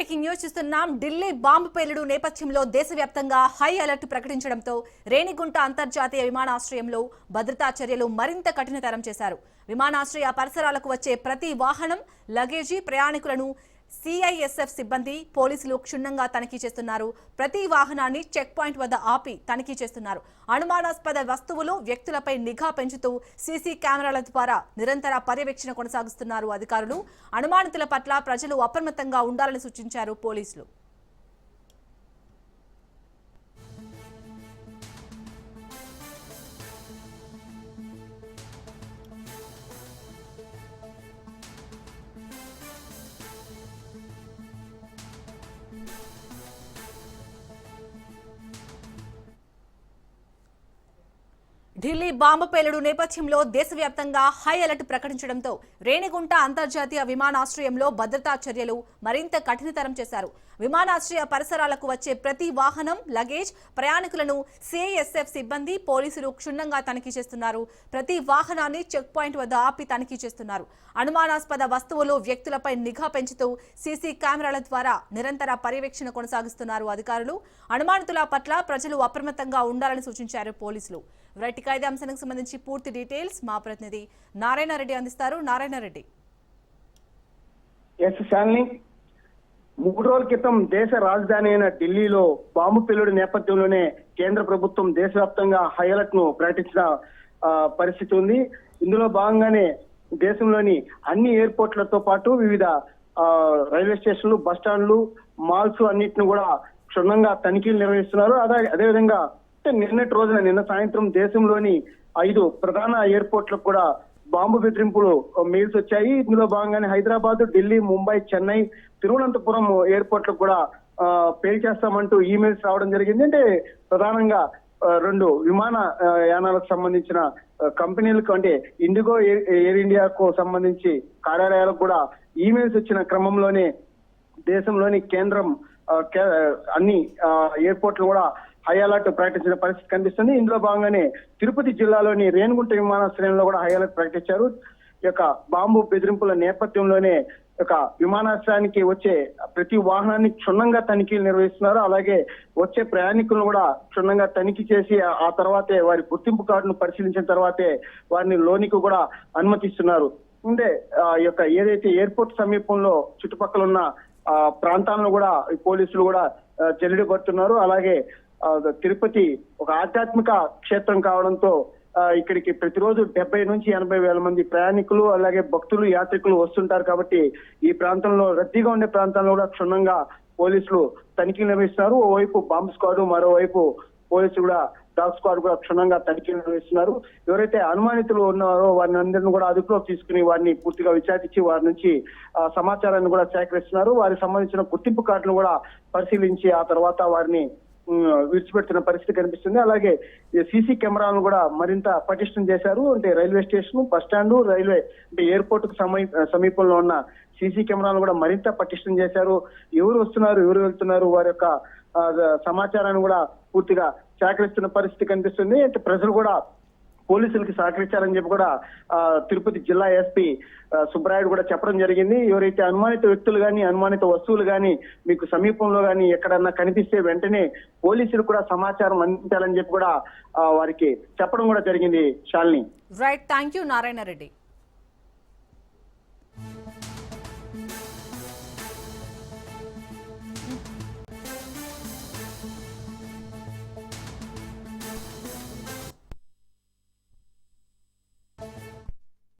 Breaking news చూస్తున్నాం. Delhi bomb పేలుడు నేపథ్యంలో దేశవ్యాప్తంగా హై అలర్ట్ ప్రకటించడంతో రేణిగుంట అంతర్జాతీయ విమానాశ్రయంలో భద్రతా చర్యలు మరింత కఠినతరం చేశారు. విమానాశ్రయ పరిసరాలకు వచ్చే ప్రతి వాహనం, లగేజీ, ప్రయాణికులను సిఐఎస్ఎఫ్ సిబ్బంది, పోలీసులు క్షుణ్ణంగా తనిఖీ చేస్తున్నారు. ప్రతి వాహనాన్ని చెక్ పాయింట్ వద్ద ఆపి తనిఖీ చేస్తున్నారు. అనుమానాస్పద వస్తువులు, వ్యక్తులపై నిఘా పెంచుతూ సీసీ కెమెరాల ద్వారా నిరంతర పర్యవేక్షణ కొనసాగిస్తున్నారు అధికారులు. అనుమానితుల పట్ల ప్రజలు అప్రమత్తంగా ఉండాలని సూచించారు పోలీసులు. ఢిల్లీ బాంబు పేలుడు నేపథ్యంలో దేశవ్యాప్తంగా హై అలర్ట్ ప్రకటించడంతో రేణిగుంట అంతర్జాతీయ విమానాశ్రయంలో భద్రతా చర్యలు మరింత కఠినతరం చేశారు. విమానాశ్రయ పరిసరాలకు వచ్చే ప్రతి వాహనం, లగేజ్, ప్రయాణికులను సిఐఎస్ఎఫ్ సిబ్బంది, పోలీసులు క్షుణ్ణంగా తనిఖీ చేస్తున్నారు. ప్రతి వాహనాన్ని చెక్ పాయింట్ వద్ద ఆపి తనిఖీ చేస్తున్నారు. అనుమానాస్పద వస్తువులు, వ్యక్తులపై నిఘా పెంచుతూ సీసీ కెమెరాల ద్వారా నిరంతర పర్యవేక్షణ కొనసాగిస్తున్నారు అధికారులు. అనుమానితుల పట్ల ప్రజలు అప్రమత్తంగా ఉండాలని సూచించారు పోలీసులు. రైట్, ఇదే అంశానికి సంబంధించి పూర్తి డీటెయిల్స్ మా ప్రతినిధి నారాయణ రెడ్డి అందిస్తారు. నారాయణ రెడ్డి. మూడు రోజుల క్రితం దేశ రాజధాని అయిన ఢిల్లీలో బాంబు పేలుడు నేపథ్యంలోనే కేంద్ర ప్రభుత్వం దేశవ్యాప్తంగా హై అలర్ట్ ను ప్రకటించిన పరిస్థితి ఉంది. ఇందులో భాగంగానే దేశంలోని అన్ని ఎయిర్పోర్ట్లతో పాటు వివిధ రైల్వే స్టేషన్లు, బస్టాండ్లు, మాల్స్ అన్నిటిని కూడా క్షుణ్ణంగా తనిఖీలు నిర్వహిస్తున్నారు. అదేవిధంగా నిన్న సాయంత్రం దేశంలోని 5 ప్రధాన ఎయిర్పోర్ట్లకు కూడా బాంబు బెదిరింపులు మెయిల్స్ వచ్చాయి. ఇందులో భాగంగానే హైదరాబాద్, ఢిల్లీ, ముంబై, చెన్నై, తిరువనంతపురం ఎయిర్పోర్ట్లకు కూడా పేల్చేస్తామంటూ ఈమెయిల్స్ రావడం జరిగింది. అంటే ప్రధానంగా 2 విమాన యానాలకు సంబంధించిన కంపెనీలకు, అంటే ఇండిగో, ఎయిర్ ఇండియాకు సంబంధించి కార్యాలయాలకు కూడా ఈమెయిల్స్ వచ్చిన క్రమంలోనే దేశంలోని కేంద్రం అన్ని ఎయిర్పోర్ట్లు కూడా హై అలర్ట్ ప్రకటించిన పరిస్థితి కనిపిస్తుంది. ఇందులో భాగంగానే తిరుపతి జిల్లాలోని రేణిగుంట విమానాశ్రయంలో కూడా హై అలర్ట్ ప్రకటించారు. ఈ యొక్క బాంబు బెదిరింపుల నేపథ్యంలోనే విమానాశ్రయానికి వచ్చే ప్రతి వాహనాన్ని క్షుణ్ణంగా తనిఖీలు నిర్వహిస్తున్నారు. అలాగే వచ్చే ప్రయాణికులను కూడా క్షుణ్ణంగా తనిఖీ చేసి ఆ తర్వాతే వారి గుర్తింపు కార్డును పరిశీలించిన తర్వాతే వారిని లోనికి కూడా అనుమతిస్తున్నారు. అంటే ఈ యొక్క ఏదైతే ఎయిర్పోర్ట్ సమీపంలో చుట్టుపక్కల ఉన్న ప్రాంతాలను కూడా పోలీసులు కూడా జల్లెడ పడుతున్నారు. అలాగే తిరుపతి ఒక ఆధ్యాత్మిక క్షేత్రం కావడంతో ఇక్కడికి ప్రతిరోజు 70 నుంచి 80 వేల మంది ప్రయాణికులు, అలాగే భక్తులు, యాత్రికులు వస్తుంటారు. కాబట్టి ఈ ప్రాంతంలో రద్దీగా ఉండే ప్రాంతాల్లో కూడా క్షుణ్ణంగా పోలీసులు తనిఖీలు నిర్వహిస్తున్నారు. ఓవైపు బాంబ్ స్క్వాడ్, మరోవైపు పోలీసులు కూడా డాగ్ స్క్వాడ్ కూడా క్షుణ్ణంగా తనిఖీలు నిర్వహిస్తున్నారు. ఎవరైతే అనుమానితులు ఉన్నారో వారిని అందరినీ కూడా అదుపులోకి తీసుకుని వారిని పూర్తిగా విచారించి వారి నుంచి సమాచారాన్ని కూడా సేకరిస్తున్నారు. వారికి సంబంధించిన గుర్తింపు కార్డును కూడా పరిశీలించి ఆ తర్వాత వారిని విడిచిపెడుతున్న పరిస్థితి కనిపిస్తుంది. అలాగే సీసీ కెమెరాలను కూడా మరింత పటిష్టం చేశారు. అంటే రైల్వే స్టేషన్, బస్టాండ్, రైల్వే అంటే ఎయిర్పోర్ట్ కు సమీపంలో ఉన్న సీసీ కెమెరాలను కూడా మరింత పటిష్టం చేశారు. ఎవరు వస్తున్నారు, ఎవరు వెళ్తున్నారు, వారి యొక్క సమాచారాన్ని కూడా పూర్తిగా సేకరిస్తున్న పరిస్థితి కనిపిస్తుంది. అంటే ప్రజలు కూడా పోలీసులకి సహకరించాలని చెప్పి కూడా తిరుపతి జిల్లా ఎస్పీ సుబ్బరాయుడు కూడా చెప్పడం జరిగింది. ఎవరైతే అనుమానిత వ్యక్తులు కానీ, అనుమానిత వస్తువులు కానీ మీకు సమీపంలో కానీ ఎక్కడన్నా కనిపిస్తే వెంటనే పోలీసులు కూడా సమాచారం అందించాలని చెప్పి కూడా వారికి చెప్పడం కూడా జరిగింది. Shalini. Right, thank you Narayana Reddy.